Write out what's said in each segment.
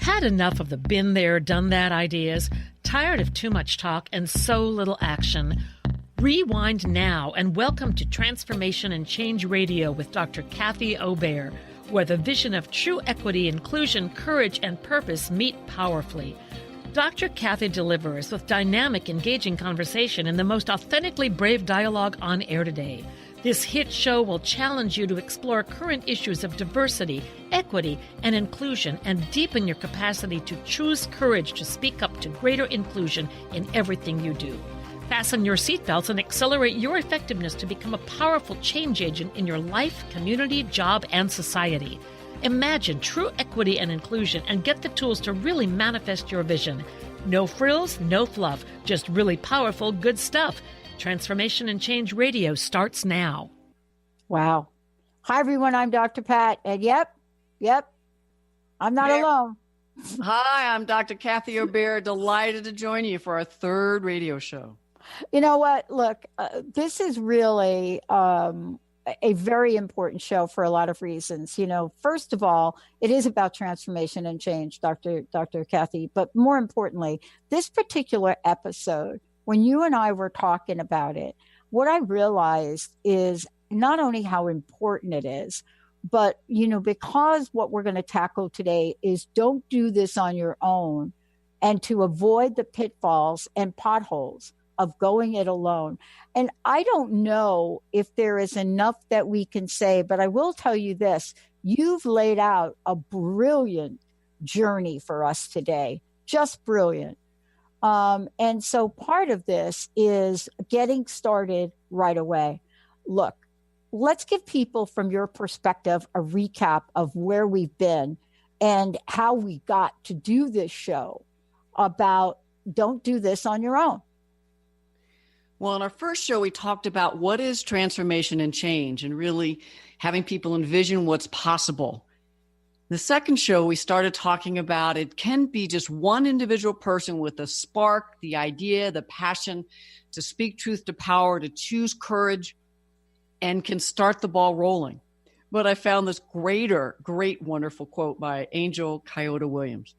Had enough of the been there, done that ideas? Tired of too much talk and so little action? Rewind now and welcome to Transformation and Change Radio with Dr. Kathy Obear, where the vision of true equity, inclusion, courage, and purpose meet powerfully. Dr. Kathy delivers with dynamic, engaging conversation and the most authentically brave dialogue on air today. This hit show will challenge you to explore current issues of diversity, equity, and inclusion and deepen your capacity to choose courage to speak up to greater inclusion in everything you do. Fasten your seatbelts and accelerate your effectiveness to become a powerful change agent in your life, community, job, and society. Imagine true equity and inclusion and get the tools to really manifest your vision. No frills, no fluff, just really powerful, good stuff. Transformation and Change Radio starts now. Wow. Hi, everyone. I'm Dr. Pat. And yep, I'm not alone. Hi, I'm Dr. Kathy Obear. Delighted to join you for our third radio show. You know what? Look, this is really a very important show for a lot of reasons. You know, first of all, it is about transformation and change, Dr. Kathy. But more importantly, this particular episode, when you and I were talking about it, what I realized is not only how important it is, but, you know, because what we're going to tackle today is don't do this on your own and to avoid the pitfalls and potholes of going it alone. And I don't know if there is enough that we can say, but I will tell you this. You've laid out a brilliant journey for us today, just brilliant. And so part of this is getting started right away. Look, let's give people from your perspective a recap of where we've been and how we got to do this show about don't do this on your own. Well, in our first show, we talked about what is transformation and change and really having people envision what's possible. The second show, we started talking about it can be just one individual person with the spark, the idea, the passion to speak truth to power, to choose courage, and can start the ball rolling. But I found this great, wonderful quote by Angel Kyoto Williams.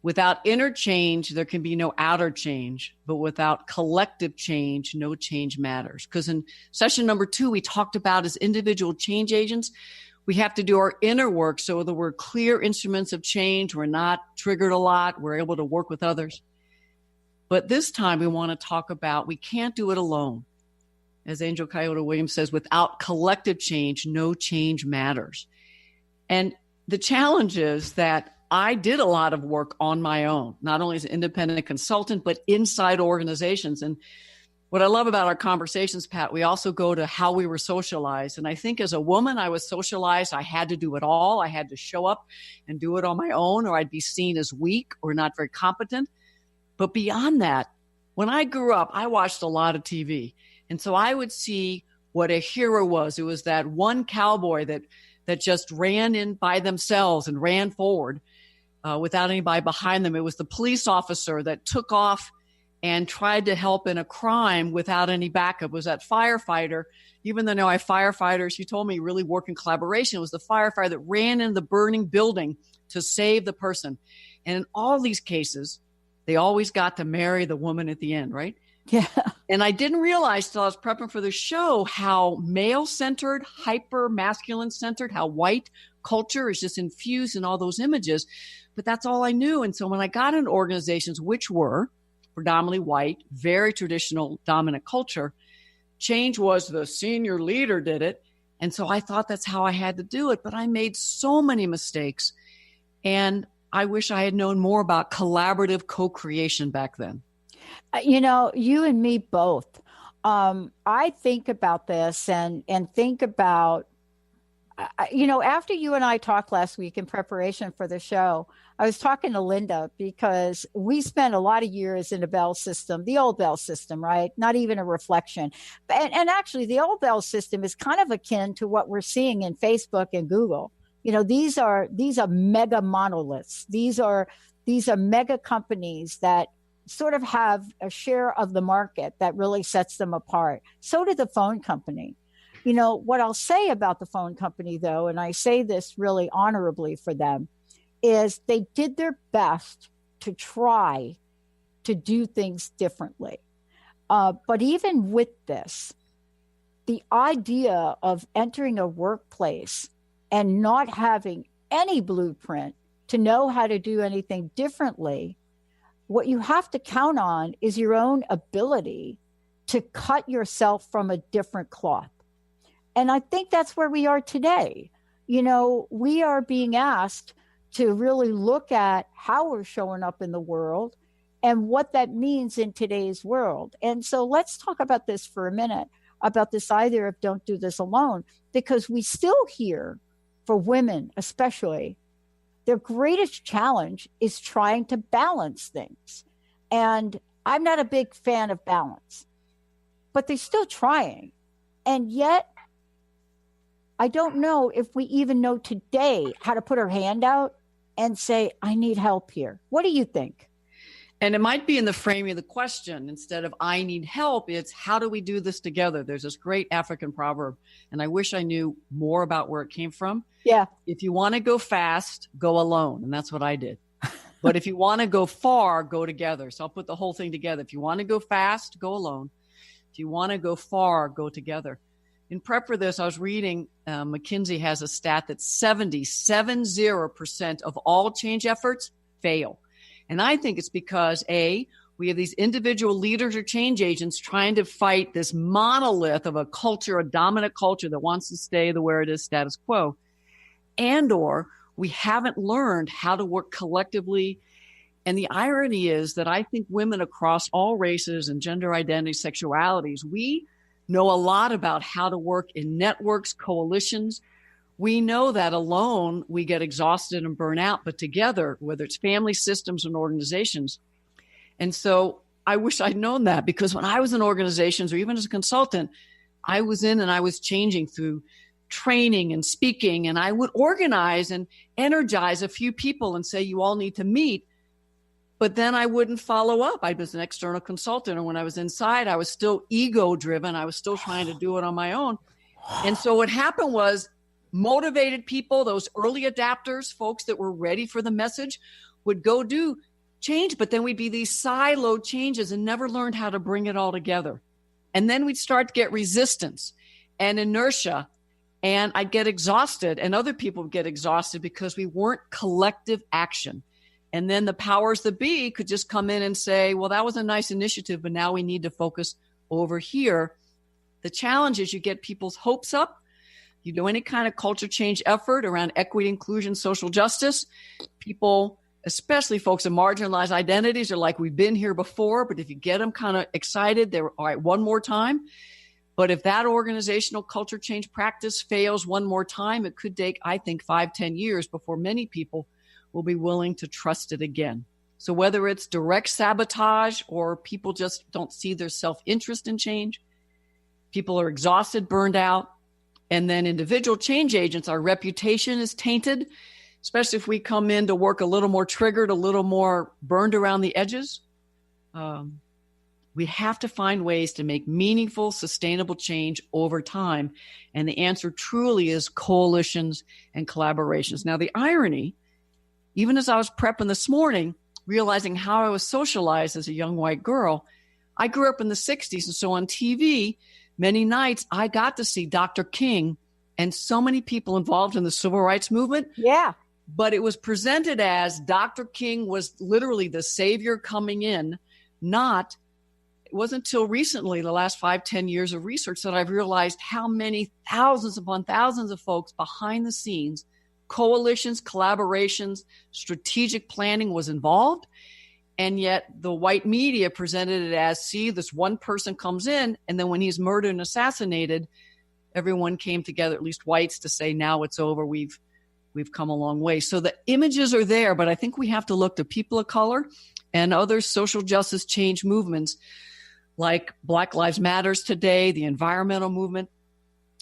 Without inner change, there can be no outer change, but without collective change, no change matters. Because in session number 2, we talked about as individual change agents, we have to do our inner work so that we're clear instruments of change. We're not triggered a lot. We're able to work with others. But this time we want to talk about we can't do it alone. As Angel Kyoto Williams says, without collective change, no change matters. And the challenge is that I did a lot of work on my own, not only as an independent consultant, but inside organizations. And what I love about our conversations, Pat, we also go to how we were socialized. And I think as a woman, I was socialized. I had to do it all. I had to show up and do it on my own, or I'd be seen as weak or not very competent. But beyond that, when I grew up, I watched a lot of TV. And so I would see what a hero was. It was that one cowboy that just ran in by themselves and ran forward without anybody behind them. It was the police officer that took off and tried to help in a crime without any backup. It was that firefighter, even though now I have firefighters, she told me really work in collaboration. It was the firefighter that ran in the burning building to save the person. And in all these cases, they always got to marry the woman at the end, right? Yeah. And I didn't realize till I was prepping for the show how male-centered, hyper-masculine-centered, how white culture is just infused in all those images. But that's all I knew. And so when I got in organizations, which were predominantly white, very traditional, dominant culture, change was the senior leader did it. And so I thought that's how I had to do it. But I made so many mistakes. And I wish I had known more about collaborative co-creation back then. You know, you and me both. I think about this and think about, you know, after you and I talked last week in preparation for the show, I was talking to Linda because we spent a lot of years in the Bell system, the old Bell system, right? Not even a reflection. And actually, the old Bell system is kind of akin to what we're seeing in Facebook and Google. You know, these are mega monoliths. These are mega companies that sort of have a share of the market that really sets them apart. So did the phone company. You know, what I'll say about the phone company, though, and I say this really honorably for them, is they did their best to try to do things differently. But even with this, the idea of entering a workplace and not having any blueprint to know how to do anything differently, what you have to count on is your own ability to cut yourself from a different cloth. And I think that's where we are today. We are being asked to really look at how we're showing up in the world and what that means in today's world. And so let's talk about this for a minute, about this idea of don't do this alone, because we still hear, for women especially, their greatest challenge is trying to balance things. And I'm not a big fan of balance, but they're still trying. And yet, I don't know if we even know today how to put our hand out and say, I need help here. What do you think? And it might be in the framing of the question. Instead of I need help, it's how do we do this together? There's this great African proverb, and I wish I knew more about where it came from. Yeah. If you want to go fast, go alone. And that's what I did. But if you want to go far, go together. So I'll put the whole thing together. If you want to go fast, go alone. If you want to go far, go together. In prep for this, I was reading, McKinsey has a stat that 70% of all change efforts fail. And I think it's because, A, we have these individual leaders or change agents trying to fight this monolith of a culture, a dominant culture that wants to stay the where it is, status quo. And or we haven't learned how to work collectively. And the irony is that I think women across all races and gender identities, sexualities, we know a lot about how to work in networks, coalitions. We know that alone we get exhausted and burn out, but together, whether it's family systems and organizations. And so I wish I'd known that, because when I was in organizations or even as a consultant, I was in and I was changing through training and speaking, and I would organize and energize a few people and say, you all need to meet. But then I wouldn't follow up. I was an external consultant. And when I was inside, I was still ego driven. I was still trying to do it on my own. And so what happened was motivated people, those early adapters, folks that were ready for the message, would go do change. But then we'd be these siloed changes and never learned how to bring it all together. And then we'd start to get resistance and inertia. And I'd get exhausted, and other people would get exhausted because we weren't collective action. And then the powers that be could just come in and say, well, that was a nice initiative, but now we need to focus over here. The challenge is you get people's hopes up. You do any kind of culture change effort around equity, inclusion, social justice. People, especially folks in marginalized identities, are like, we've been here before. But if you get them kind of excited, they're all right, one more time. But if that organizational culture change practice fails one more time, it could take, I think, 5-10 years before many people will be willing to trust it again. So whether it's direct sabotage or people just don't see their self-interest in change, people are exhausted, burned out, and then individual change agents, our reputation is tainted, especially if we come in to work a little more triggered, a little more burned around the edges. We have to find ways to make meaningful, sustainable change over time. And the answer truly is coalitions and collaborations. Now, the irony, even as I was prepping this morning, realizing how I was socialized as a young white girl, I grew up in the 60s. And so on TV, many nights I got to see Dr. King and so many people involved in the civil rights movement. Yeah. But it was presented as Dr. King was literally the savior coming in, not. It wasn't until recently, the last 5-10 years of research, that I've realized how many thousands upon thousands of folks behind the scenes, coalitions, collaborations, strategic planning was involved. And yet the white media presented it as, see, this one person comes in, and then when he's murdered and assassinated, everyone came together, at least whites, to say, now it's over. We've come a long way. So the images are there, but I think we have to look to people of color and other social justice change movements like Black Lives Matters today, the environmental movement,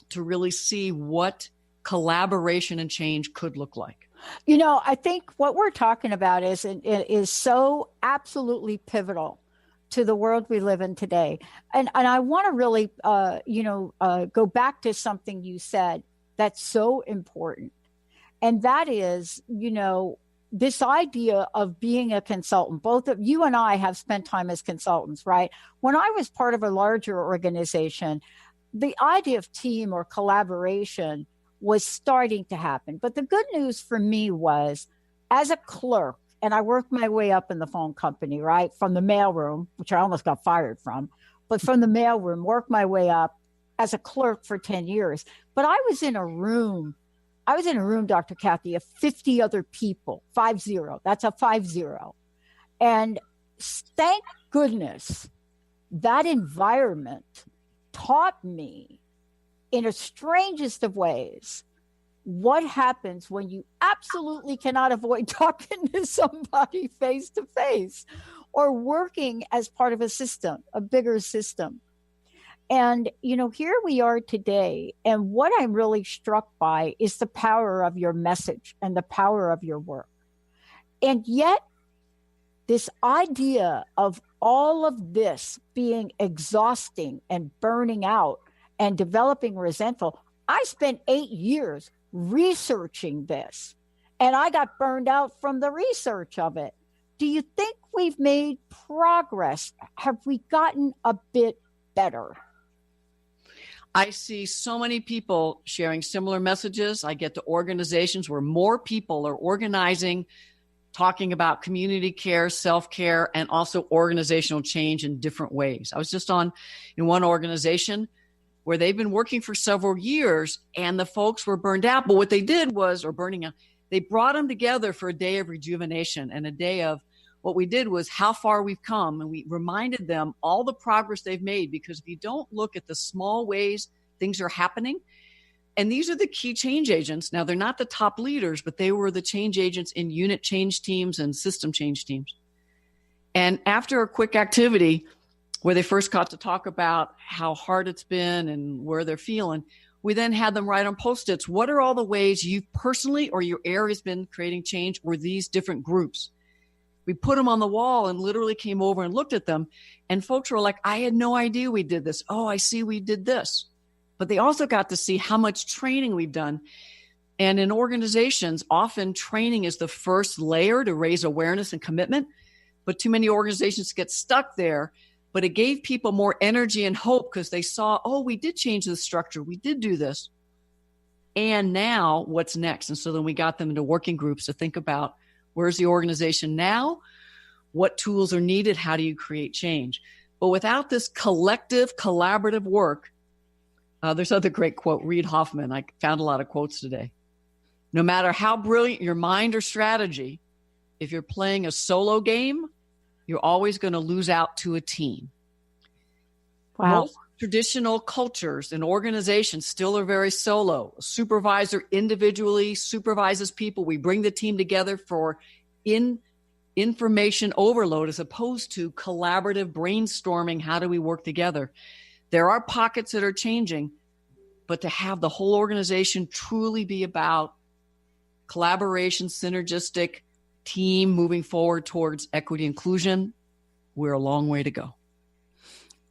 to really see what collaboration and change could look like. You know, I think what we're talking about is so absolutely pivotal to the world we live in today. And I want to really, go back to something you said that's so important. And that is, this idea of being a consultant, both of you and I have spent time as consultants, right? When I was part of a larger organization, the idea of team or collaboration was starting to happen. But the good news for me was, as a clerk, and I worked my way up in the phone company, right? From the mailroom, which I almost got fired from, but from the mailroom, worked my way up as a clerk for 10 years. But I was in a room, Dr. Kathy, of 50 other people, 50. That's a 50. And thank goodness that environment taught me in the strangest of ways what happens when you absolutely cannot avoid talking to somebody face to face or working as part of a system, a bigger system. And, here we are today. And what I'm really struck by is the power of your message and the power of your work. And yet, this idea of all of this being exhausting and burning out and developing resentful, I spent 8 years researching this, and I got burned out from the research of it. Do you think we've made progress? Have we gotten a bit better? I see so many people sharing similar messages. I get to organizations where more people are organizing, talking about community care, self-care, and also organizational change in different ways. I was just in one organization where they've been working for several years and the folks were burned out. But what they did was, or burning out, they brought them together for a day of rejuvenation and a day of what we did was how far we've come. And we reminded them all the progress they've made, because if you don't look at the small ways things are happening, and these are the key change agents. Now, they're not the top leaders, but they were the change agents in unit change teams and system change teams. And after a quick activity where they first got to talk about how hard it's been and where they're feeling, we then had them write on Post-its, what are all the ways you personally or your area's been creating change, or these different groups? We put them on the wall and literally came over and looked at them. And folks were like, I had no idea we did this. Oh, I see we did this. But they also got to see how much training we've done. And in organizations, often training is the first layer to raise awareness and commitment. But too many organizations get stuck there. But it gave people more energy and hope because they saw, oh, we did change the structure. We did do this. And now what's next? And so then we got them into working groups to think about, where's the organization now? What tools are needed? How do you create change? But without this collective, collaborative work, there's another great quote, Reid Hoffman. I found a lot of quotes today. No matter how brilliant your mind or strategy, if you're playing a solo game, you're always going to lose out to a team. Wow. Most traditional cultures and organizations still are very solo. A supervisor individually supervises people. We bring the team together for information overload as opposed to collaborative brainstorming. How do we work together? There are pockets that are changing, but to have the whole organization truly be about collaboration, synergistic team moving forward towards equity inclusion, we're a long way to go.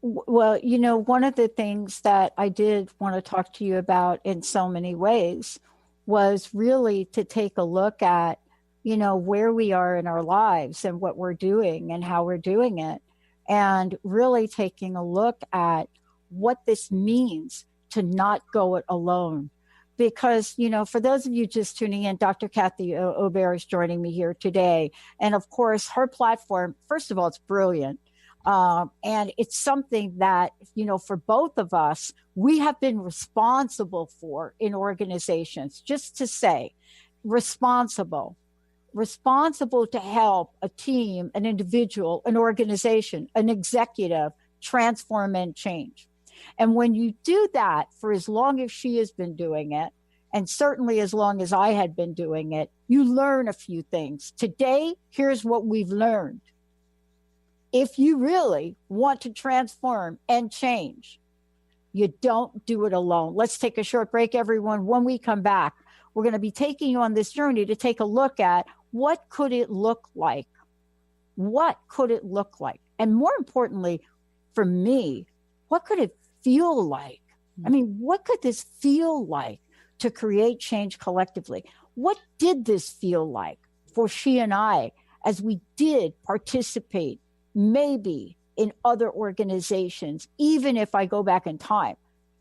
Well, one of the things that I did want to talk to you about in so many ways was really to take a look at, where we are in our lives and what we're doing and how we're doing it. And really taking a look at what this means to not go it alone. Because, for those of you just tuning in, Dr. Kathy Obear is joining me here today. And of course, her platform, first of all, it's brilliant. And it's something that, for both of us, we have been responsible for in organizations. Just to say, responsible to help a team, an individual, an organization, an executive transform and change. And when you do that for as long as she has been doing it, and certainly as long as I had been doing it, you learn a few things. Today, here's what we've learned. If you really want to transform and change, you don't do it alone. Let's take a short break, everyone. When we come back, we're going to be taking you on this journey to take a look at what could it look like? What could it look like? And more importantly, for me, what could it feel like? I mean, what could this feel like to create change collectively? What did this feel like for she and I, as we did participate maybe in other organizations, even if I go back in time,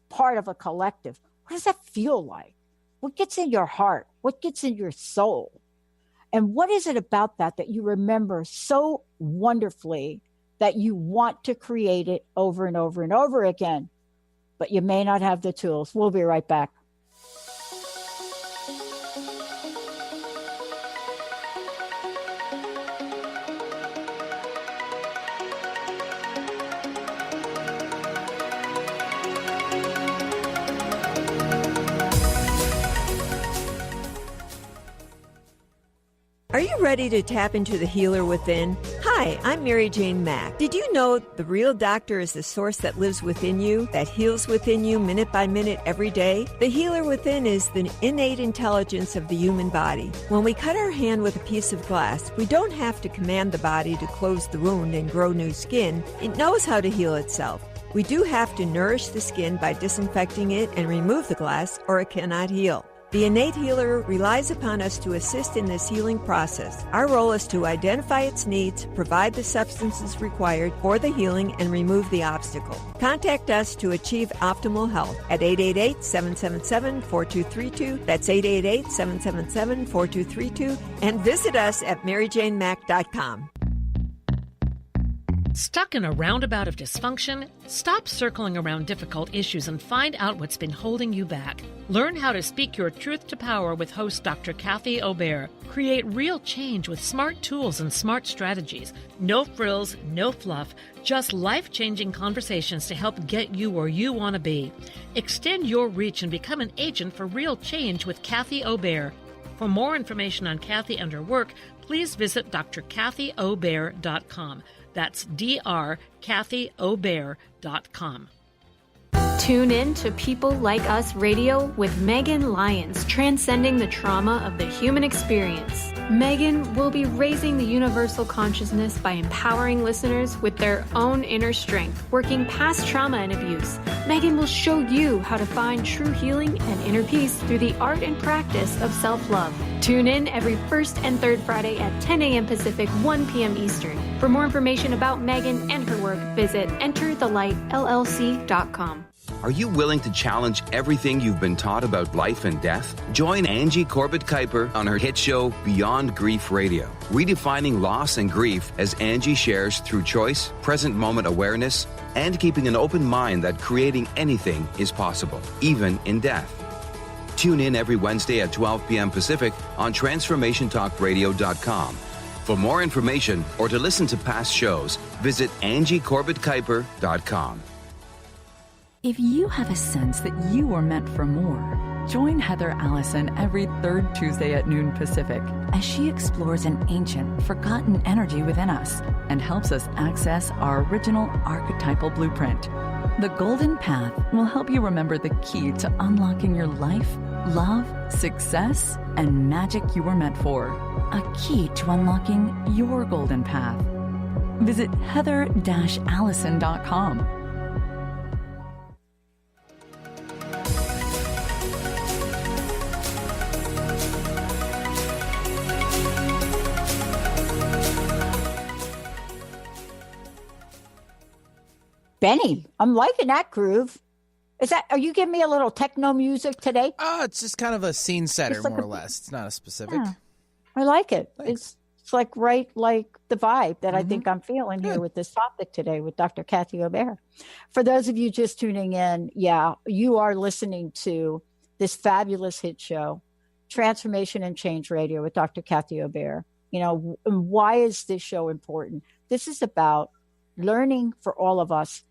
part of a collective. What does that feel like? What gets in your heart? What gets in your soul? And what is it about that you remember so wonderfully that you want to create it over and over and over again, but you may not have the tools? We'll be right back. Are you ready to tap into the healer within? Hi, I'm Mary Jane Mack. Did you know the real doctor is the source that lives within you, that heals within you minute by minute every day? The healer within is the innate intelligence of the human body. When we cut our hand with a piece of glass, we don't have to command the body to close the wound and grow new skin. It knows how to heal itself. We do have to nourish the skin by disinfecting it and remove the glass, or it cannot heal. The innate healer relies upon us to assist in this healing process. Our role is to identify its needs, provide the substances required for the healing, and remove the obstacle. Contact us to achieve optimal health at 888-777-4232. That's 888-777-4232. And visit us at maryjanemack.com. Stuck in a roundabout of dysfunction? Stop circling around difficult issues and find out what's been holding you back. Learn how to speak your truth to power with host Dr. Kathy Obear. Create real change with smart tools and smart strategies. No frills, no fluff, just life-changing conversations to help get you where you want to be. Extend your reach and become an agent for real change with Kathy Obear. For more information on Kathy and her work, please visit drkathyobear.com. That's drkathyobear.com. Tune in to People Like Us Radio with Megan Lyons, transcending the trauma of the human experience. Megan will be raising the universal consciousness by empowering listeners with their own inner strength, working past trauma and abuse. Megan will show you how to find true healing and inner peace through the art and practice of self-love. Tune in every first and third Friday at 10 a.m. Pacific, 1 p.m. Eastern. For more information about Megan and her work, visit enterthelightllc.com. Are you willing to challenge everything you've been taught about life and death? Join Angie Corbett-Kuiper on her hit show Beyond Grief Radio, redefining loss and grief as Angie shares through choice, present moment awareness, and keeping an open mind that creating anything is possible, even in death. Tune in every Wednesday at 12 p.m. Pacific on TransformationTalkRadio.com. For more information or to listen to past shows, visit AngieCorbettKuiper.com. If you have a sense that you are meant for more, join Heather Allison every third Tuesday at noon Pacific as she explores an ancient, forgotten energy within us and helps us access our original archetypal blueprint. The Golden Path will help you remember the key to unlocking your life, love, success, and magic you were meant for. A key to unlocking your golden path. Visit heather-allison.com. Benny, I'm liking that groove. Are you giving me a little techno music today? It's just kind of a scene setter, like more or less. It's not a specific. Yeah, I like it. Thanks. It's like right like the vibe that I think I'm feeling here with this topic today with Dr. Kathy Obear. For those of you just tuning in, you are listening to this fabulous hit show, Transformation and Change Radio with Dr. Kathy Obear. You know, why is this show important? This is about learning for all of us.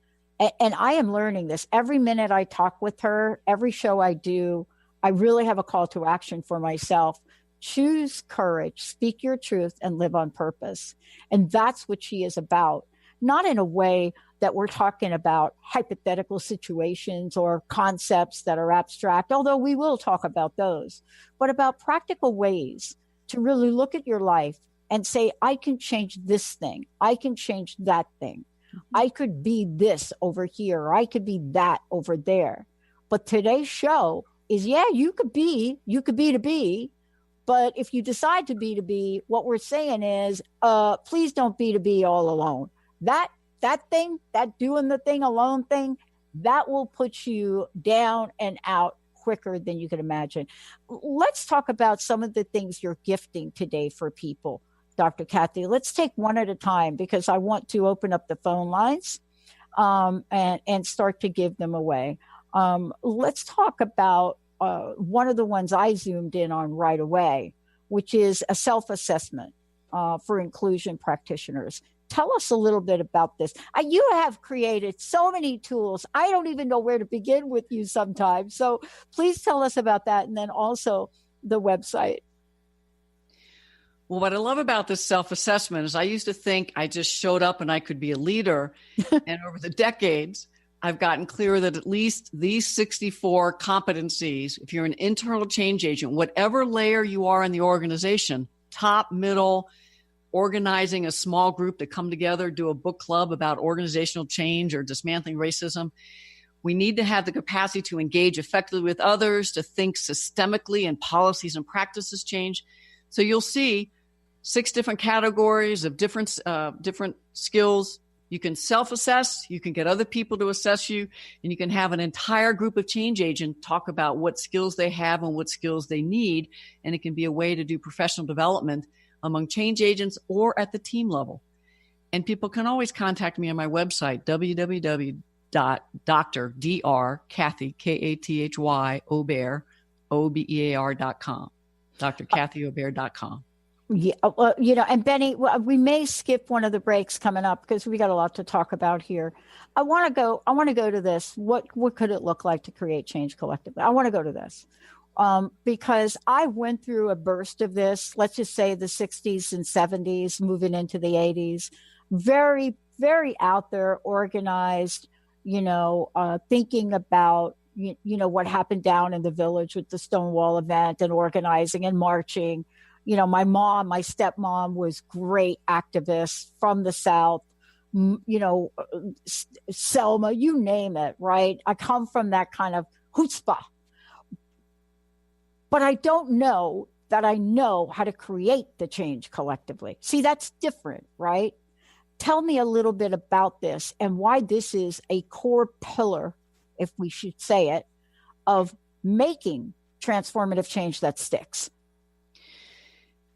And I am learning this every minute I talk with her, every show I do. I really have a call to action for myself. Choose courage, speak your truth, and live on purpose. And that's what she is about. Not in a way that we're talking about hypothetical situations or concepts that are abstract, although we will talk about those, but about practical ways to really look at your life and say, I can change this thing. I can change that thing. I could be this over here, or I could be that over there. But today's show is, you could be to be, But if you decide to B2B, what we're saying is, please don't B2B all alone. That thing, that doing the thing alone thing, that will put you down and out quicker than you can imagine. Let's talk about some of the things you're gifting today for people, Dr. Kathy. Let's take one at a time, because I want to open up the phone lines and start to give them away. Let's talk about one of the ones I zoomed in on right away, which is a self-assessment for inclusion practitioners. Tell us a little bit about this. You have created so many tools. I don't even know where to begin with you sometimes. So please tell us about that, and then also the website. Well, what I love about this self-assessment is I used to think I just showed up and I could be a leader. And over the decades, I've gotten clearer that at least these 64 competencies, if you're an internal change agent, whatever layer you are in the organization, top, middle, organizing a small group to come together, do a book club about organizational change or dismantling racism, we need to have the capacity to engage effectively with others, to think systemically, and policies and practices change. So you'll see 6 different categories of different skills. You can self-assess, you can get other people to assess you, and you can have an entire group of change agents talk about what skills they have and what skills they need. And it can be a way to do professional development among change agents or at the team level. And people can always contact me on my website, www.drkathy, Kathy, Obear, OBEAR.com, drkathyobear.com. Yeah, and Benny, we may skip one of the breaks coming up because we got a lot to talk about here. I want to go to this. What could it look like to create change collectively? I want to go to this because I went through a burst of this. Let's just say the 60s and 70s, moving into the 80s, very, very out there, organized. Thinking about what happened down in the village with the Stonewall event and organizing and marching. My stepmom was great activists from the South, Selma, you name it, right? I come from that kind of chutzpah. But I don't know that I know how to create the change collectively. See, that's different, right? Tell me a little bit about this and why this is a core pillar, if we should say it, of making transformative change that sticks.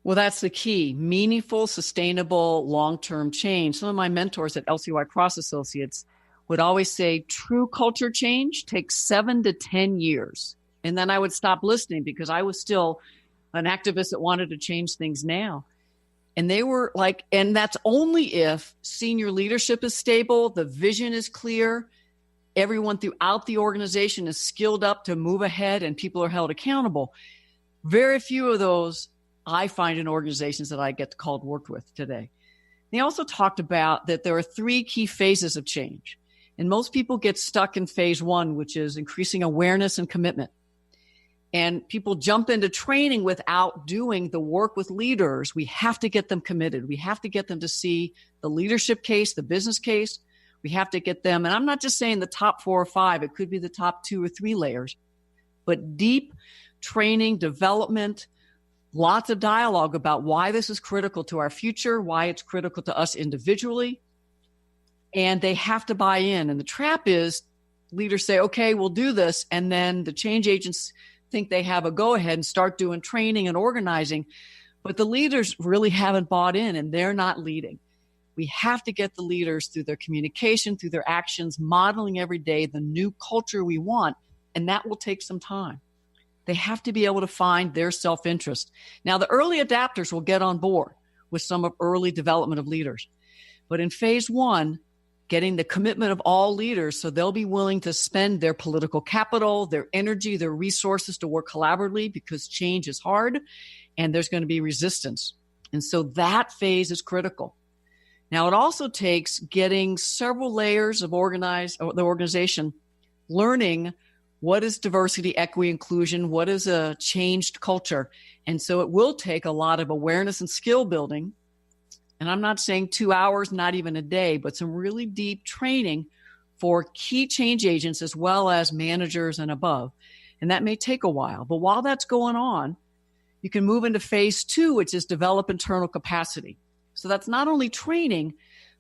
Well, that's the key. Meaningful, sustainable, long-term change. Some of my mentors at LCY Cross Associates would always say true culture change takes 7 to 10 years. And then I would stop listening because I was still an activist that wanted to change things now. And they were like, and that's only if senior leadership is stable, the vision is clear, everyone throughout the organization is skilled up to move ahead, and people are held accountable. Very few of those I find in organizations that I get called work with today. They also talked about that there are 3 key phases of change. And most people get stuck in phase 1, which is increasing awareness and commitment. And people jump into training without doing the work with leaders. We have to get them committed. We have to get them to see the leadership case, the business case. We have to get them, and I'm not just saying the top 4 or 5, it could be the top 2 or 3 layers, but deep training, development, lots of dialogue about why this is critical to our future, why it's critical to us individually, and they have to buy in. And the trap is leaders say, okay, we'll do this, and then the change agents think they have a go-ahead and start doing training and organizing, but the leaders really haven't bought in and they're not leading. We have to get the leaders through their communication, through their actions, modeling every day the new culture we want, and that will take some time. They have to be able to find their self-interest. Now, the early adapters will get on board with some of early development of leaders, but in phase 1, getting the commitment of all leaders so they'll be willing to spend their political capital, their energy, their resources to work collaboratively because change is hard and there's going to be resistance. And so that phase is critical. Now, it also takes getting several layers of the organization, learning what is diversity, equity, inclusion, what is a changed culture. And so it will take a lot of awareness and skill building. And I'm not saying 2 hours, not even a day, but some really deep training for key change agents as well as managers and above. And that may take a while. But while that's going on, you can move into phase 2, which is develop internal capacity. So that's not only training,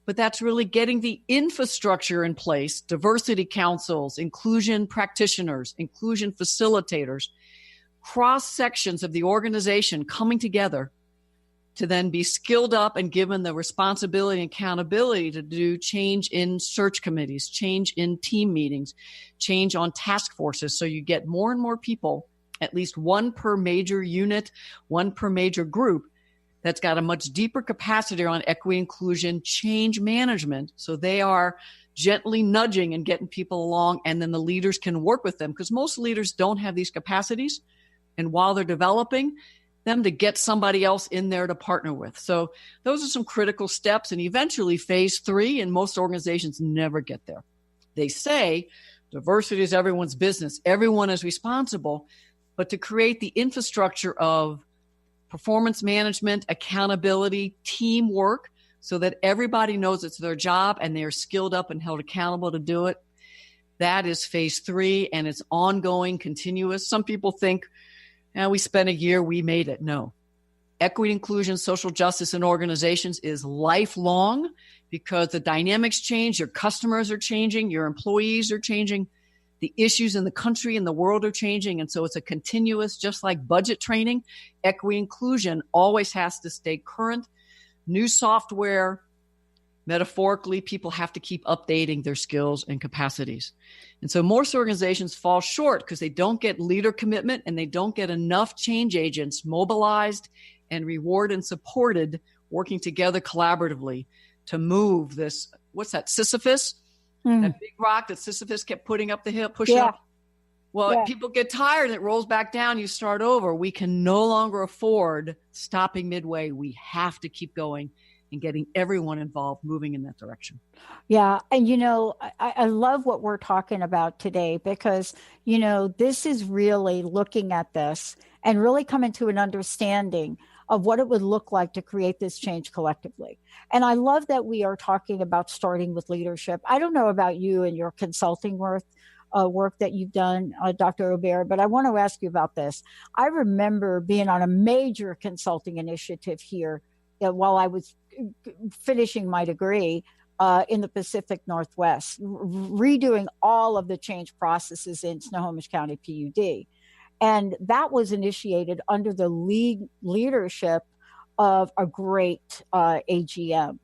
but that's really getting the infrastructure in place, diversity councils, inclusion practitioners, inclusion facilitators, cross sections of the organization coming together to then be skilled up and given the responsibility and accountability to do change in search committees, change in team meetings, change on task forces. So you get more and more people, at least one per major unit, one per major group, that's got a much deeper capacity on equity, inclusion, change management. So they are gently nudging and getting people along, and then the leaders can work with them, because most leaders don't have these capacities. And while they're developing them, to get somebody else in there to partner with. So those are some critical steps. And eventually phase 3, and most organizations never get there. They say diversity is everyone's business. Everyone is responsible. But to create the infrastructure of performance management, accountability, teamwork, so that everybody knows it's their job and they're skilled up and held accountable to do it, that is phase 3, and it's ongoing, continuous. Some people think, we spent a year, we made it. No. Equity, inclusion, social justice in organizations is lifelong, because the dynamics change, your customers are changing, your employees are changing, the issues in the country and the world are changing. And so it's a continuous, just like budget training, equity, inclusion always has to stay current. New software, metaphorically, people have to keep updating their skills and capacities. And so most organizations fall short because they don't get leader commitment, and they don't get enough change agents mobilized and rewarded and supported, working together collaboratively to move this, what's that, Sisyphus? That big rock that Sisyphus kept putting up the hill, pushing up. Well, people get tired and it rolls back down. You start over. We can no longer afford stopping midway. We have to keep going and getting everyone involved, moving in that direction. Yeah. And, I love what we're talking about today, because, this is really looking at this and really coming to an understanding of what it would look like to create this change collectively. And I love that we are talking about starting with leadership. I don't know about you and your consulting work that you've done, Dr. Aubert, but I want to ask you about this. I remember being on a major consulting initiative here while I was finishing my degree in the Pacific Northwest, redoing all of the change processes in Snohomish County PUD. And that was initiated under the leadership of a great AGM.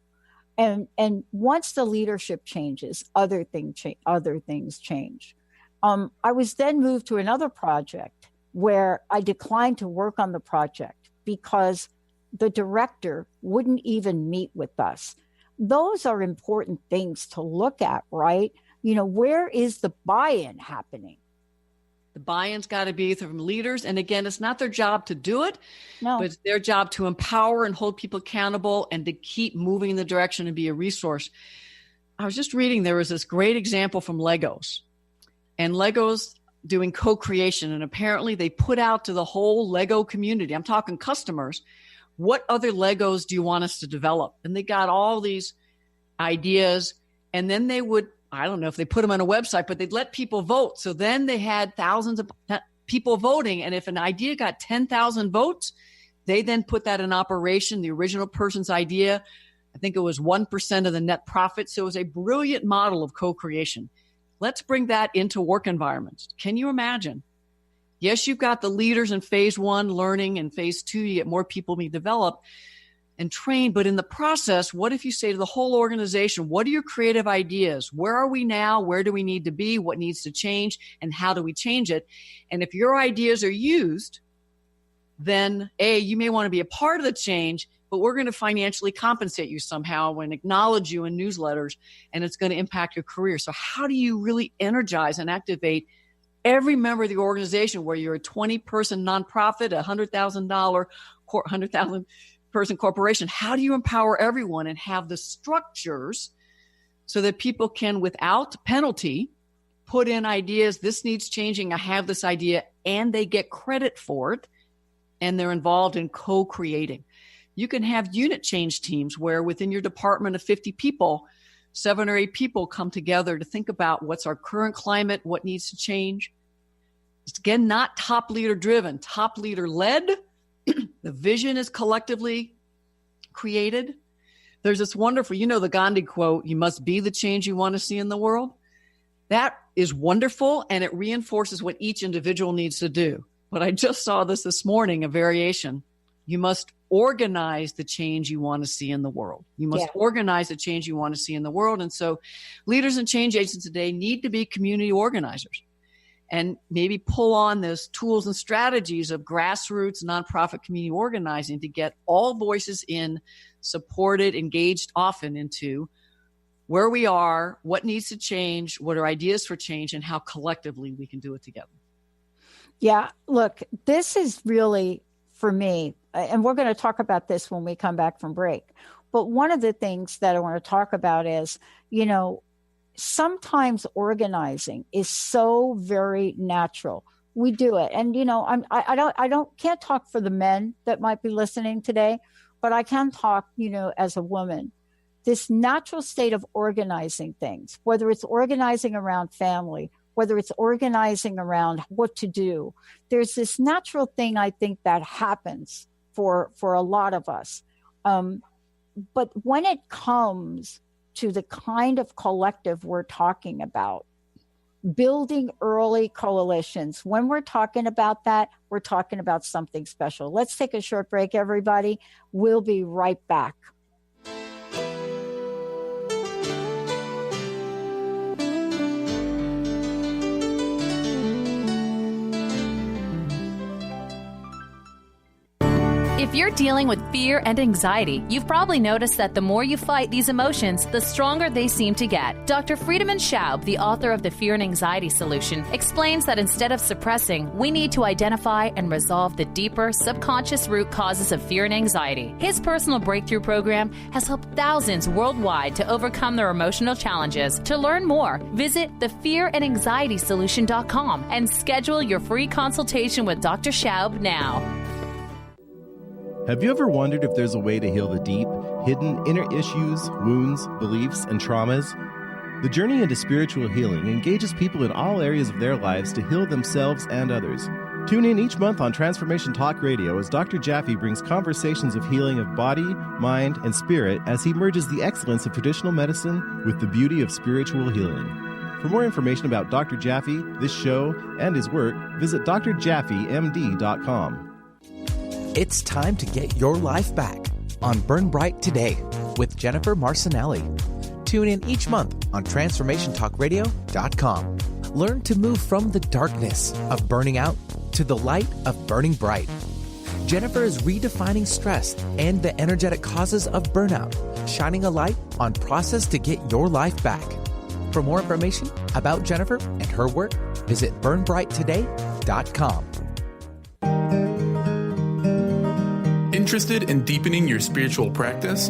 And once the leadership changes, other things change. I was then moved to another project where I declined to work on the project because the director wouldn't even meet with us. Those are important things to look at, right? Where is the buy-in happening? The buy-in's got to be from leaders. And again, it's not their job to do it, but it's their job to empower and hold people accountable and to keep moving in the direction and be a resource. I was just reading, there was this great example from Legos, and Legos doing co-creation. And apparently they put out to the whole Lego community, I'm talking customers, what other Legos do you want us to develop? And they got all these ideas, and then they would, I don't know if they put them on a website, but they'd let people vote. So then they had thousands of people voting. And if an idea got 10,000 votes, they then put that in operation, the original person's idea. I think it was 1% of the net profit. So it was a brilliant model of co-creation. Let's bring that into work environments. Can you imagine? Yes, you've got the leaders in phase 1 learning, and phase 2, you get more people being developed and trained. But in the process, what if you say to the whole organization, what are your creative ideas? Where are we now? Where do we need to be? What needs to change? And how do we change it? And if your ideas are used, then you may want to be a part of the change, but we're going to financially compensate you somehow and acknowledge you in newsletters, and it's going to impact your career. So how do you really energize and activate every member of the organization, where you're a 20-person nonprofit, a $100,000 person corporation? How do you empower everyone and have the structures so that people can, without penalty, put in ideas? This needs changing. I have this idea, and they get credit for it, and they're involved in co-creating. You can have unit change teams where within your department of 50 people, 7 or 8 people come together to think about what's our current climate, what needs to change. It's again, not top leader driven, top leader led, The vision is collectively created. There's this wonderful, the Gandhi quote, you must be the change you want to see in the world. That is wonderful, and it reinforces what each individual needs to do. But I just saw this morning, a variation. You must organize the change you want to see in the world. You must organize the change you want to see in the world. And so leaders and change agents today need to be community organizers and maybe pull on those tools and strategies of grassroots nonprofit community organizing to get all voices in, supported, engaged often into where we are, what needs to change, what are ideas for change, and how collectively we can do it together. Yeah, look, this is really, for me, and we're going to talk about this when we come back from break, but one of the things that I want to talk about is, sometimes organizing is so very natural. We do it. And, can't talk for the men that might be listening today, but I can talk, as a woman. This natural state of organizing things, whether it's organizing around family, whether it's organizing around what to do, there's this natural thing I think that happens for a lot of us. But when it comes to the kind of collective we're talking about, building early coalitions, when we're talking about that, we're talking about something special. Let's take a short break, everybody. We'll be right back. If you're dealing with fear and anxiety, you've probably noticed that the more you fight these emotions, the stronger they seem to get. Dr. Friedemann Schaub, the author of The Fear and Anxiety Solution, explains that instead of suppressing, we need to identify and resolve the deeper subconscious root causes of fear and anxiety. His personal breakthrough program has helped thousands worldwide to overcome their emotional challenges. To learn more, visit thefearandanxietysolution.com and schedule your free consultation with Dr. Schaub now. Have you ever wondered if there's a way to heal the deep, hidden inner issues, wounds, beliefs, and traumas? The journey into spiritual healing engages people in all areas of their lives to heal themselves and others. Tune in each month on Transformation Talk Radio as Dr. Jaffe brings conversations of healing of body, mind, and spirit as he merges the excellence of traditional medicine with the beauty of spiritual healing. For more information about Dr. Jaffe, this show, and his work, visit drjaffemd.com. It's time to get your life back on Burn Bright Today with Jennifer Marcinelli. Tune in each month on TransformationTalkRadio.com. Learn to move from the darkness of burning out to the light of burning bright. Jennifer is redefining stress and the energetic causes of burnout, shining a light on process to get your life back. For more information about Jennifer and her work, visit burnbrighttoday.com. Interested in deepening your spiritual practice?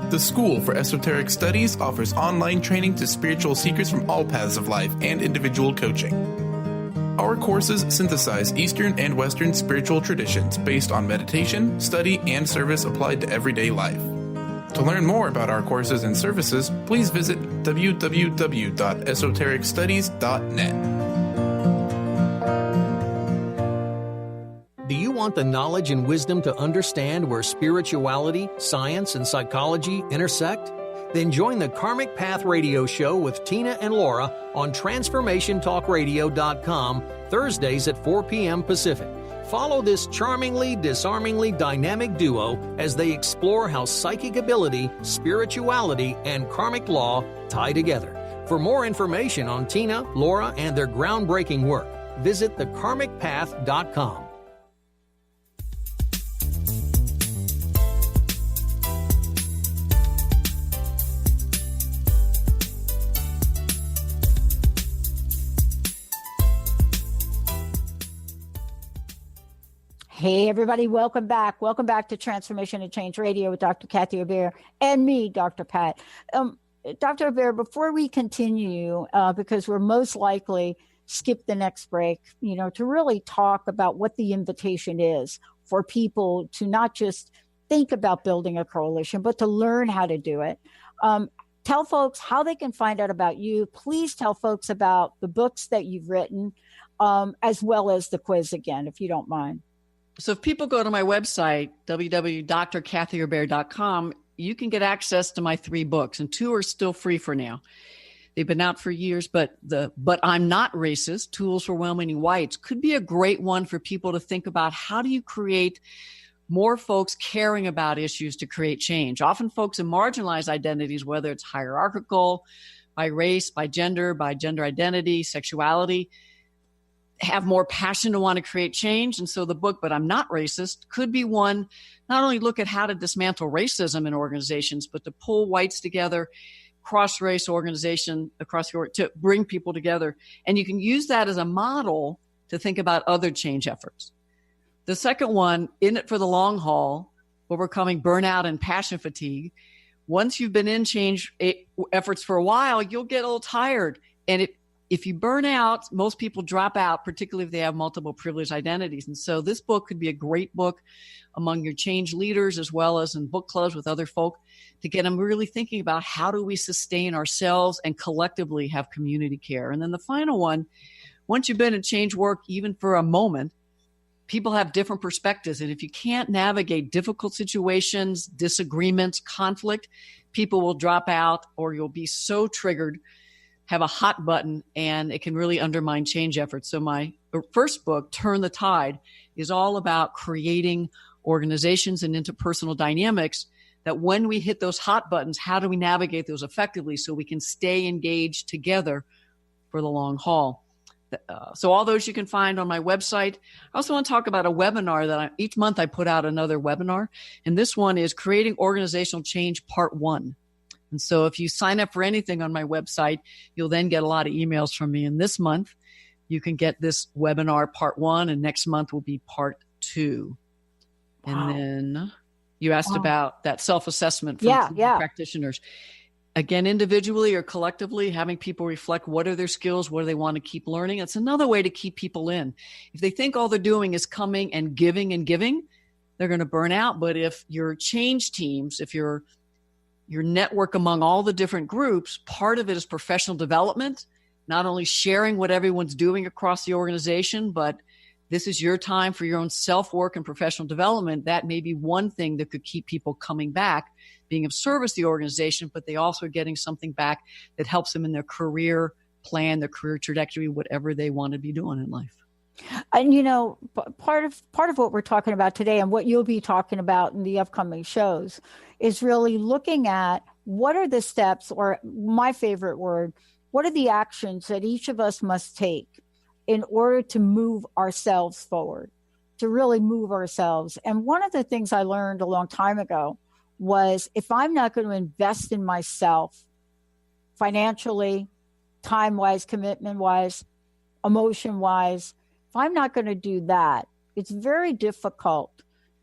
The School for Esoteric Studies offers online training to spiritual seekers from all paths of life and individual coaching. Our courses synthesize Eastern and Western spiritual traditions based on meditation, study, and service applied to everyday life. To learn more about our courses and services, please visit www.esotericstudies.net. Do you want the knowledge and wisdom to understand where spirituality, science, and psychology intersect? Then join the Karmic Path Radio Show with Tina and Laura on TransformationTalkRadio.com Thursdays at 4 p.m. Pacific. Follow this charmingly, disarmingly dynamic duo as they explore how psychic ability, spirituality, and karmic law tie together. For more information on Tina, Laura, and their groundbreaking work, visit thekarmicpath.com. Hey, everybody, welcome back. Welcome back to Transformation and Change Radio with Dr. Kathy Obear and me, Dr. Pat. Dr. Obear, before we continue, because we're most likely skip the next break, to really talk about what the invitation is for people to not just think about building a coalition, but to learn how to do it. Tell folks how they can find out about you. Please tell folks about the books that you've written, as well as the quiz again, if you don't mind. So if people go to my website, www.drkathyherberry.com, you can get access to my 3 books, and 2 are still free for now. They've been out for years, but I'm Not Racist, Tools for Well-Meaning Whites could be a great one for people to think about. How do you create more folks caring about issues to create change? Often folks in marginalized identities, whether it's hierarchical, by race, by gender identity, sexuality, have more passion to want to create change. And so the book, But I'm Not Racist, could be one, not only look at how to dismantle racism in organizations, but to pull whites together, cross-race organization to bring people together. And you can use that as a model to think about other change efforts. The second one, In It for the Long Haul, Overcoming Burnout and Passion Fatigue. Once you've been in change efforts for a while, you'll get a little tired. And if you burn out, most people drop out, particularly if they have multiple privileged identities. And so this book could be a great book among your change leaders, as well as in book clubs with other folk, to get them really thinking about how do we sustain ourselves and collectively have community care. And then the final one, once you've been in change work, even for a moment, people have different perspectives. And if you can't navigate difficult situations, disagreements, conflict, people will drop out, or you'll be so triggered, have a hot button, and it can really undermine change efforts. So my first book, Turn the Tide, is all about creating organizations and interpersonal dynamics that when we hit those hot buttons, how do we navigate those effectively so we can stay engaged together for the long haul? So all those you can find on my website. I also want to talk about a webinar that each month I put out another webinar. And this one is Creating Organizational Change Part 1. And so if you sign up for anything on my website, you'll then get a lot of emails from me. And this month, you can get this webinar Part 1, and next month will be Part 2. Wow. And then you asked about that self-assessment from practitioners. Again, individually or collectively, having people reflect what are their skills, what do they want to keep learning. It's another way to keep people in. If they think all they're doing is coming and giving, they're going to burn out. But if your change teams, if your network among all the different groups, part of it is professional development, not only sharing what everyone's doing across the organization, but this is your time for your own self-work and professional development. That may be one thing that could keep people coming back, being of service to the organization, but they also are getting something back that helps them in their career plan, their career trajectory, whatever they want to be doing in life. And, part of what we're talking about today and what you'll be talking about in the upcoming shows is really looking at what are the steps, or my favorite word, what are the actions that each of us must take in order to move ourselves forward, to really move ourselves. And one of the things I learned a long time ago was if I'm not going to invest in myself financially, time-wise, commitment-wise, emotion-wise, if I'm not going to do that, it's very difficult,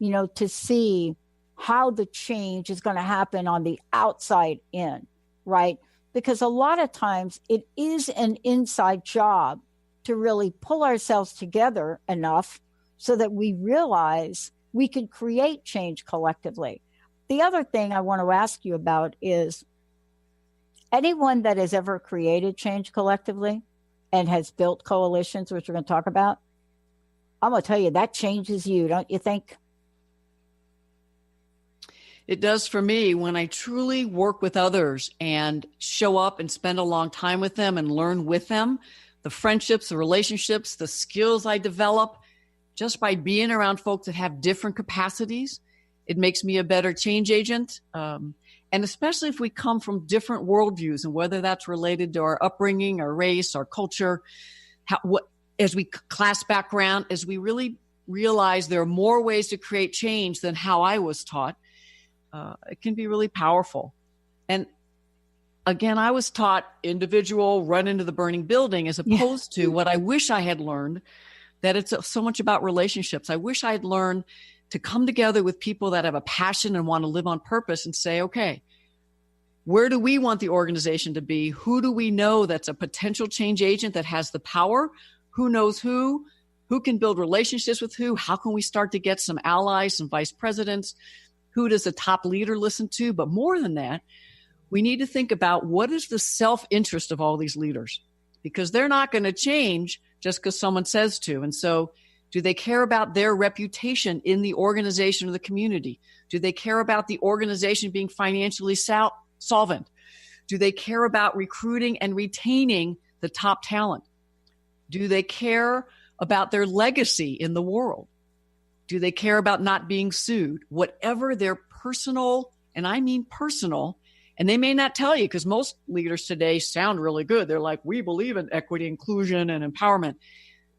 to see how the change is going to happen on the outside in, right? Because a lot of times it is an inside job to really pull ourselves together enough so that we realize we can create change collectively. The other thing I want to ask you about is anyone that has ever created change collectively and has built coalitions, which we're going to talk about, I'm going to tell you, that changes you, don't you think? It does for me when I truly work with others and show up and spend a long time with them and learn with them. The friendships, the relationships, the skills I develop just by being around folks that have different capacities. It makes me a better change agent. And especially if we come from different worldviews, and whether that's related to our upbringing, our race, our culture, as we class background, as we really realize there are more ways to create change than how I was taught, it can be really powerful. And again, I was taught individual, run into the burning building, as opposed to what I wish I had learned, that it's so much about relationships. I wish I had learned to come together with people that have a passion and want to live on purpose and say, okay, where do we want the organization to be? Who do we know that's a potential change agent that has the power? Who knows who? Who can build relationships with who? How can we start to get some allies, some vice presidents? Who does the top leader listen to? But more than that, we need to think about what is the self-interest of all these leaders, because they're not going to change just because someone says to. And so Do they care about their reputation in the organization or the community? Do they care about the organization being financially solvent? Do they care about recruiting and retaining the top talent? Do they care about their legacy in the world? Do they care about not being sued? Whatever their personal, and I mean personal, and they may not tell you because most leaders today sound really good. They're like, we believe in equity, inclusion, and empowerment.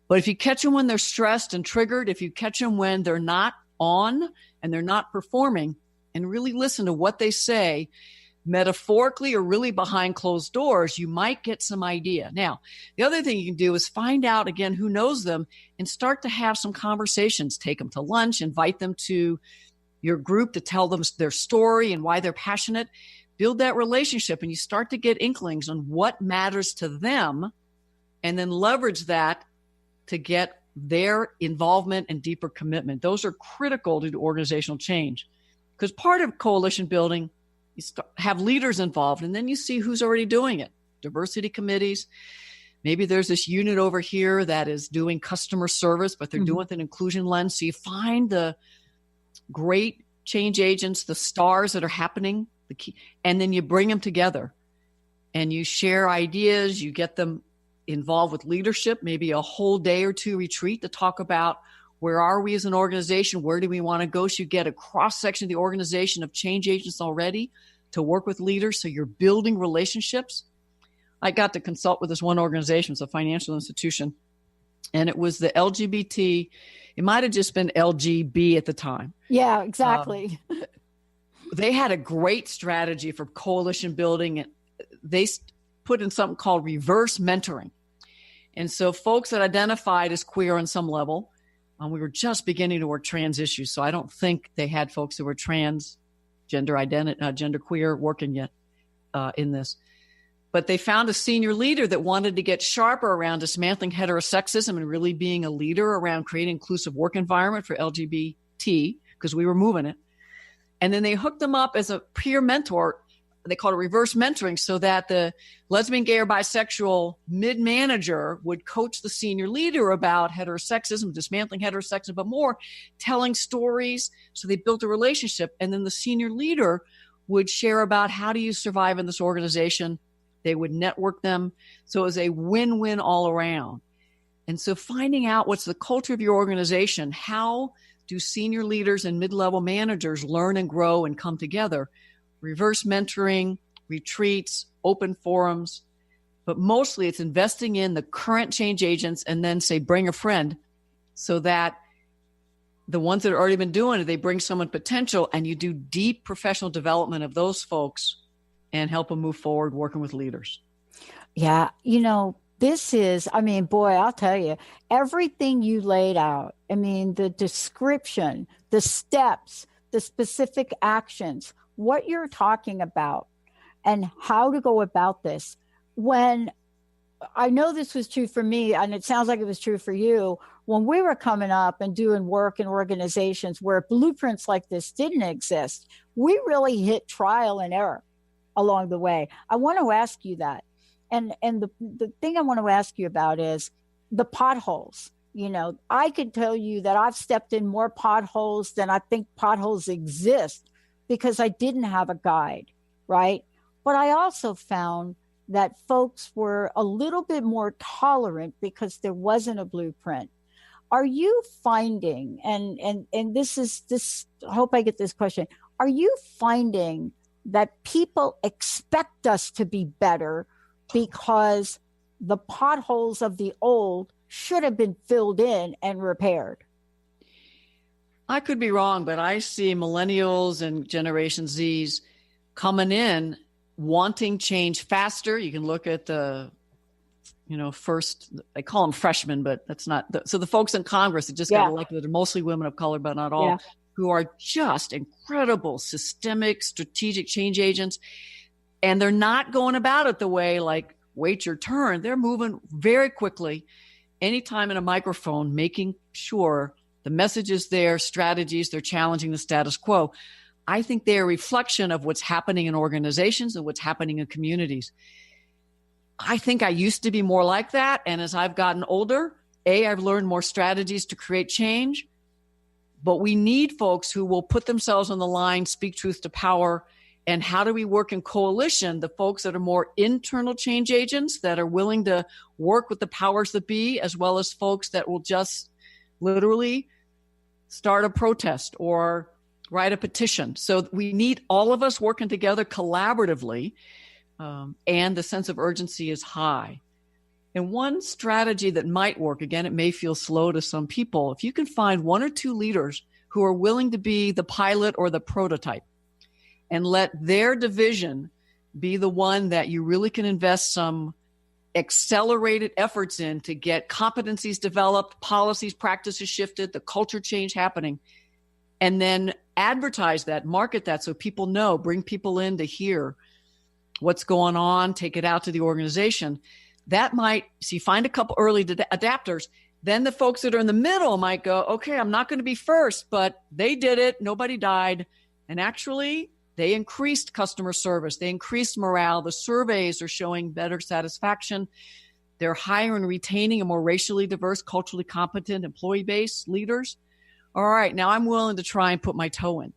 But if you catch them when they're stressed and triggered, if you catch them when they're not on and they're not performing, and really listen to what they say, metaphorically or really behind closed doors, you might get some idea. Now, the other thing you can do is find out, again, who knows them and start to have some conversations. Take them to lunch, invite them to your group to tell them their story and why they're passionate. Build that relationship, and you start to get inklings on what matters to them, and then leverage that to get their involvement and deeper commitment. Those are critical to organizational change, because part of coalition building, you have leaders involved, and then you see who's already doing it. Diversity committees. Maybe there's this unit over here that is doing customer service, but they're doing it with an inclusion lens. So you find the great change agents, the stars that are happening, the key, and then you bring them together and you share ideas. You get them involved with leadership, maybe a whole day or two retreat to talk about where are we as an organization? Where do we want to go? So you get a cross-section of the organization of change agents already to work with leaders. So you're building relationships. I got to consult with this one organization. It's a financial institution. And it was the LGBT. It might have just been LGB at the time. Yeah, exactly. They had a great strategy for coalition building. They put in something called reverse mentoring. And so folks that identified as queer on some level, we were just beginning to work trans issues. So I don't think they had folks who were trans, gender queer working yet in this. But they found a senior leader that wanted to get sharper around dismantling heterosexism and really being a leader around creating an inclusive work environment for LGBT, because we were moving it. And then they hooked them up as a peer mentor. They called it reverse mentoring, so that the lesbian, gay, or bisexual mid-manager would coach the senior leader about heterosexism, dismantling heterosexism, but more telling stories. So they built a relationship. And then the senior leader would share about how do you survive in this organization. They would network them. So it was a win-win all around. And so finding out what's the culture of your organization, how do senior leaders and mid-level managers learn and grow and come together? Reverse mentoring, retreats, open forums, but mostly it's investing in the current change agents and then say, bring a friend, so that the ones that have already been doing it, they bring someone potential, and you do deep professional development of those folks and help them move forward working with leaders. Yeah. This is, boy, I'll tell you, everything you laid out, the description, the steps, the specific actions, what you're talking about and how to go about this. When I know this was true for me, and it sounds like it was true for you, when we were coming up and doing work in organizations where blueprints like this didn't exist, we really hit trial and error along the way. I want to ask you that. And the thing I want to ask you about is the potholes. I could tell you that I've stepped in more potholes than I think potholes exist, because I didn't have a guide, right? But I also found that folks were a little bit more tolerant because there wasn't a blueprint. Are you finding, and this, I hope I get this question, are you finding that people expect us to be better because the potholes of the old should have been filled in and repaired? I could be wrong, but I see millennials and Generation Zs coming in wanting change faster. You can look at the, first, they call them freshmen, but that's not. So the folks in Congress that just got elected, they're mostly women of color, but not all, who are just incredible, systemic, strategic change agents. And they're not going about it the way like, wait your turn. They're moving very quickly, anytime in a microphone, making sure the message is there, strategies, they're challenging the status quo. I think they're a reflection of what's happening in organizations and what's happening in communities. I think I used to be more like that. And as I've gotten older, I've learned more strategies to create change, but we need folks who will put themselves on the line, speak truth to power. And how do we work in coalition? The folks that are more internal change agents that are willing to work with the powers that be, as well as folks that will just literally start a protest or write a petition. So we need all of us working together collaboratively, and the sense of urgency is high. And one strategy that might work, again, it may feel slow to some people, if you can find one or two leaders who are willing to be the pilot or the prototype, and let their division be the one that you really can invest some accelerated efforts in to get competencies developed, policies, practices shifted, the culture change happening, and then advertise that, market that so people know, bring people in to hear what's going on, take it out to the organization. That might, so you find a couple early adapters, then the folks that are in the middle might go, okay, I'm not going to be first, but they did it, nobody died, and actually they increased customer service. They increased morale. The surveys are showing better satisfaction. They're hiring and retaining a more racially diverse, culturally competent employee base, leaders. All right, now I'm willing to try and put my toe in.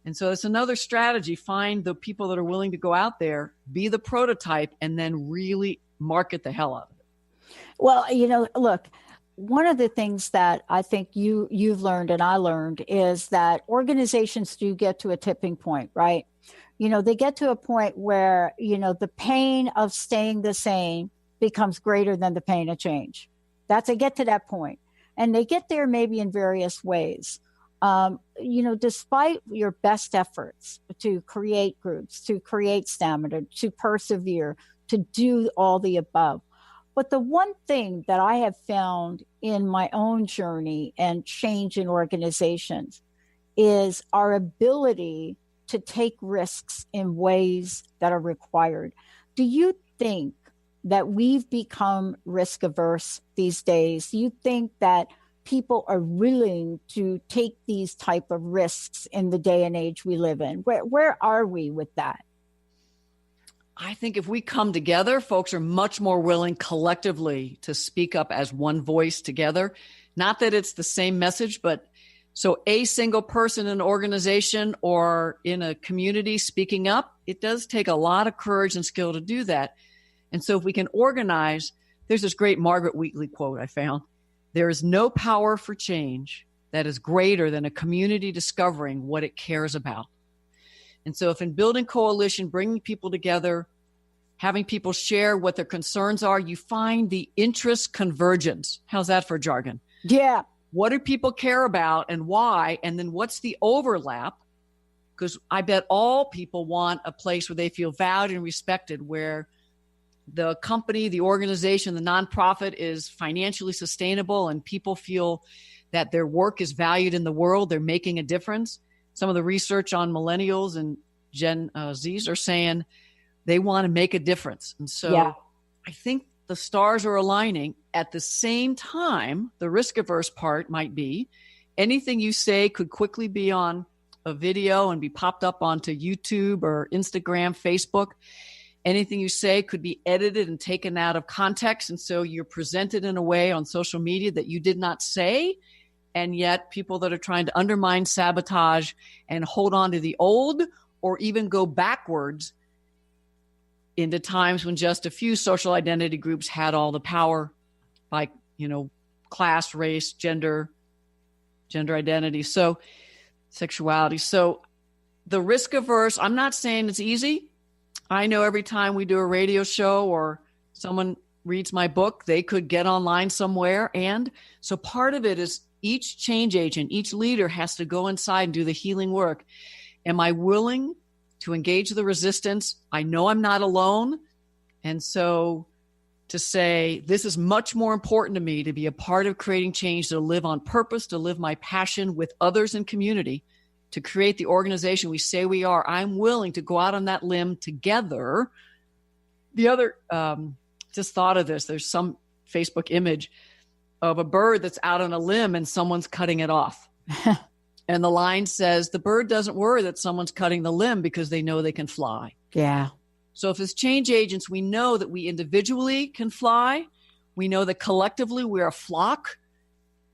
And so it's another strategy. Find the people that are willing to go out there, be the prototype, and then really market the hell out of it. Well, look, one of the things that I think you've learned and I learned is that organizations do get to a tipping point, right? They get to a point where, the pain of staying the same becomes greater than the pain of change. They get to that point. And they get there maybe in various ways. Despite your best efforts to create groups, to create stamina, to persevere, to do all the above. But the one thing that I have found in my own journey and change in organizations is our ability to take risks in ways that are required. Do you think that we've become risk averse these days? Do you think that people are willing to take these type of risks in the day and age we live in? Where are we with that? I think if we come together, folks are much more willing collectively to speak up as one voice together. Not that it's the same message, but so a single person in an organization or in a community speaking up, it does take a lot of courage and skill to do that. And so if we can organize, there's this great Margaret Wheatley quote I found. There is no power for change that is greater than a community discovering what it cares about. And so if in building coalition, bringing people together, having people share what their concerns are, you find the interest convergence. How's that for jargon? Yeah. What do people care about and why? And then what's the overlap? Because I bet all people want a place where they feel valued and respected, where the company, the organization, the nonprofit is financially sustainable and people feel that their work is valued in the world. They're making a difference. Some of the research on millennials and Gen Zs are saying they want to make a difference. And so I think the stars are aligning. At the same time, the risk averse part might be anything you say could quickly be on a video and be popped up onto YouTube or Instagram, Facebook. Anything you say could be edited and taken out of context. And so you're presented in a way on social media that you did not say. And yet people that are trying to undermine, sabotage, and hold on to the old, or even go backwards into times when just a few social identity groups had all the power, like, class, race, gender identity, so sexuality. So the risk averse, I'm not saying it's easy. I know every time we do a radio show or someone reads my book, they could get online somewhere. And so part of it is each change agent, each leader has to go inside and do the healing work. Am I willing to engage the resistance? I know I'm not alone. And so to say, this is much more important to me to be a part of creating change, to live on purpose, to live my passion with others in community, to create the organization we say we are. I'm willing to go out on that limb together. The other, just thought of this, there's some Facebook image of a bird that's out on a limb and someone's cutting it off. And the line says, the bird doesn't worry that someone's cutting the limb because they know they can fly. Yeah. So if as change agents, we know that we individually can fly, We know that collectively we're a flock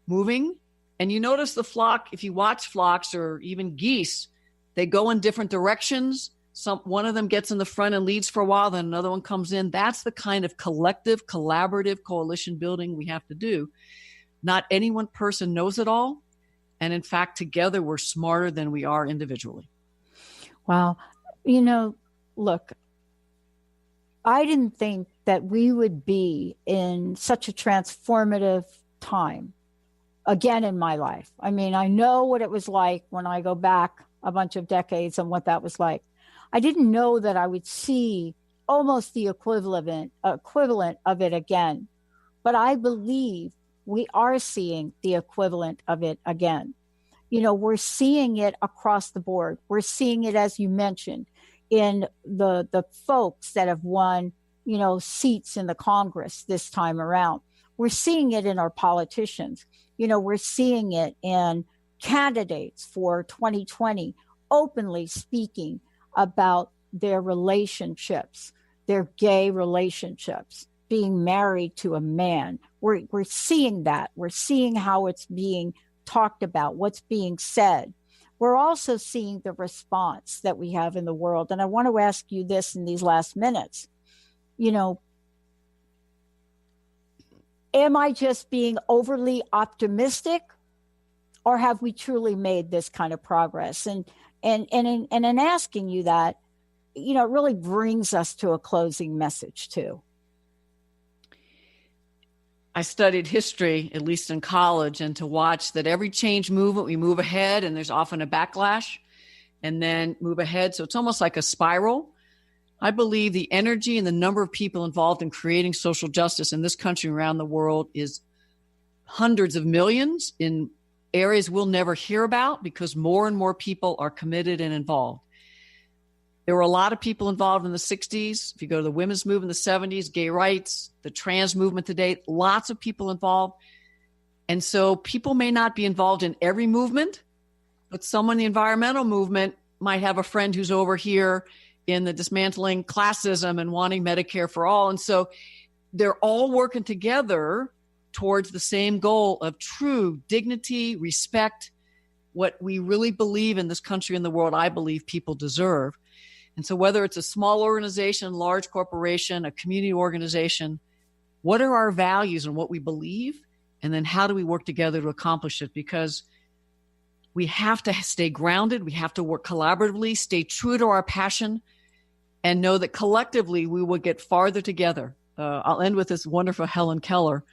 moving. And you notice the flock, if you watch flocks or even geese, they go in different directions. One of them gets in the front and leads for a while, then another one comes in. That's the kind of collective, collaborative coalition building we have to do. Not any one person knows it all. And in fact, together we're smarter than we are individually. Wow. Look, I didn't think that we would be in such a transformative time again in my life. I mean, I know what it was like when I go back a bunch of decades and what that was like. I didn't know that I would see almost the equivalent of it again. But I believe we are seeing the equivalent of it again. We're seeing it across the board. We're seeing it, as you mentioned, in the folks that have won, seats in the Congress this time around. We're seeing it in our politicians. We're seeing it in candidates for 2020 openly speaking about their relationships, their gay relationships, being married to a man. We're seeing that. We're seeing how it's being talked about, what's being said. We're also seeing the response that we have in the world. And I want to ask you this in these last minutes. Am I just being overly optimistic, or have we truly made this kind of progress? And in asking you that, it really brings us to a closing message too. I studied history, at least in college, and to watch that every change movement, we move ahead and there's often a backlash and then move ahead. So it's almost like a spiral. I believe the energy and the number of people involved in creating social justice in this country and around the world is hundreds of millions in areas we'll never hear about because more and more people are committed and involved. There were a lot of people involved in the 60s. If you go to the women's movement in the 70s, gay rights, the trans movement today, lots of people involved. And so people may not be involved in every movement, but someone in the environmental movement might have a friend who's over here in the dismantling classism and wanting Medicare for all. And so they're all working together towards the same goal of true dignity, respect, what we really believe in this country and the world, I believe people deserve. And so whether it's a small organization, large corporation, a community organization, what are our values and what we believe? And then how do we work together to accomplish it? Because we have to stay grounded. We have to work collaboratively, stay true to our passion, and know that collectively we will get farther together. I'll end with this wonderful Helen Keller.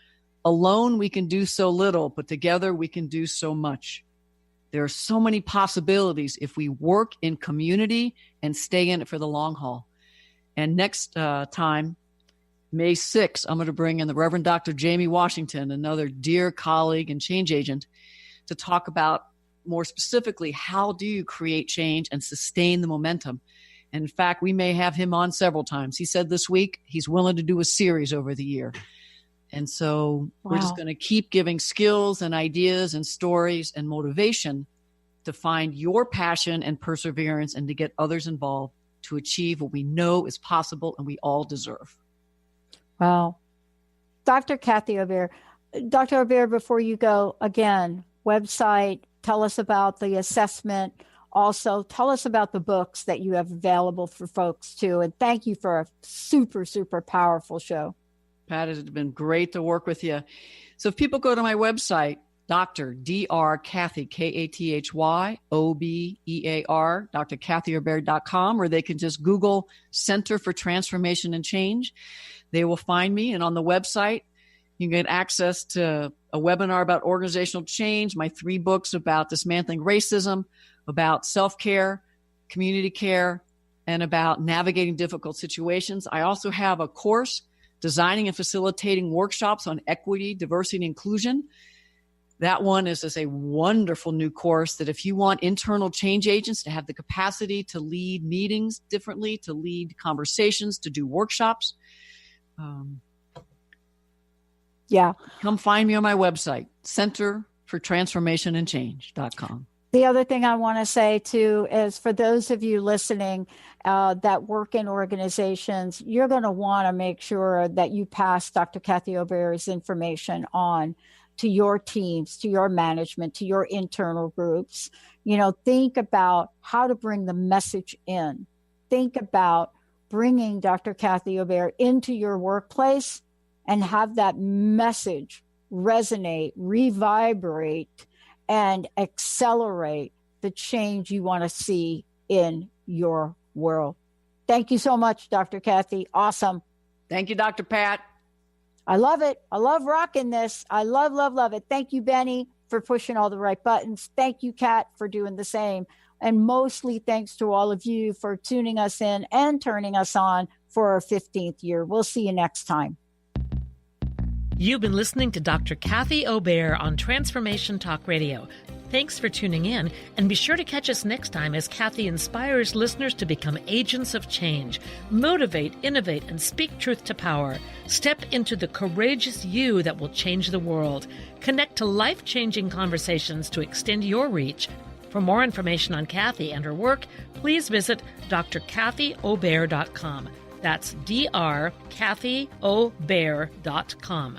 Alone we can do so little, but together we can do so much. There are so many possibilities if we work in community and stay in it for the long haul. And next time, May 6th, I'm going to bring in the Reverend Dr. Jamie Washington, another dear colleague and change agent, to talk about more specifically, how do you create change and sustain the momentum? And in fact, we may have him on several times. He said this week he's willing to do a series over the year. And so we're just going to keep giving skills and ideas and stories and motivation to find your passion and perseverance and to get others involved to achieve what we know is possible and we all deserve. Wow. Dr. Kathy Obear. Dr. Obear, before you go, again, website, tell us about the assessment. Also, tell us about the books that you have available for folks too. And thank you for a super, super powerful show. Pat, it's been great to work with you. So if people go to my website, Dr. Kathy, KathyObear, drkathyobear.com, or they can just Google Center for Transformation and Change. They will find me. And on the website, you can get access to a webinar about organizational change, my 3 books about dismantling racism, about self-care, community care, and about navigating difficult situations. I also have a course, Designing and Facilitating Workshops on Equity, Diversity, and Inclusion. That one is just a wonderful new course that if you want internal change agents to have the capacity to lead meetings differently, to lead conversations, to do workshops, come find me on my website, centerfortransformationandchange.com. The other thing I want to say too is for those of you listening that work in organizations, you're going to want to make sure that you pass Dr. Kathy O'Bear's information on to your teams, to your management, to your internal groups. Think about how to bring the message in. Think about bringing Dr. Kathy O'Bear into your workplace and have that message resonate, reverberate, and accelerate the change you want to see in your world. Thank you so much, Dr. Kathy. Awesome. Thank you, Dr. Pat. I love it. I love rocking this. I love it. Thank you, Benny, for pushing all the right buttons. Thank you, Kat, for doing the same. And mostly thanks to all of you for tuning us in and turning us on for our 15th year. We'll see you next time. You've been listening to Dr. Kathy O'Bear on Transformation Talk Radio. Thanks for tuning in, and be sure to catch us next time as Kathy inspires listeners to become agents of change, motivate, innovate, and speak truth to power. Step into the courageous you that will change the world. Connect to life-changing conversations to extend your reach. For more information on Kathy and her work, please visit drkathyobear.com. That's drkathyobear.com.